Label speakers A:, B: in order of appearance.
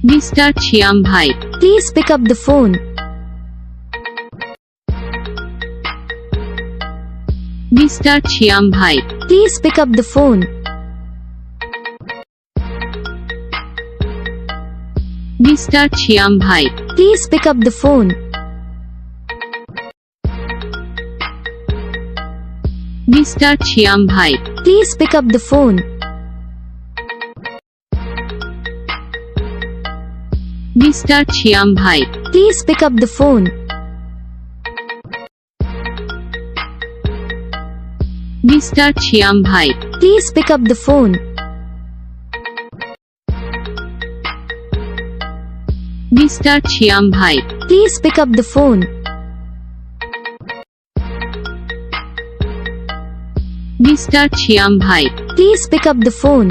A: Mister Siam ভাই,
B: Please pick up the phone.
A: Mister Siam ভাই,
B: Please pick up the phone.
A: Mister Siam ভাই,
B: Please pick up the phone.
A: Mister Siam ভাই,
B: Please pick up the phone.
A: Mister Siam ভাই,
B: Please pick up the phone.
A: Mister Siam ভাই,
B: Please pick up the phone.
A: Mister Siam ভাই,
B: Please pick up the phone.
A: Mister Siam ভাই,
B: Please pick up the phone.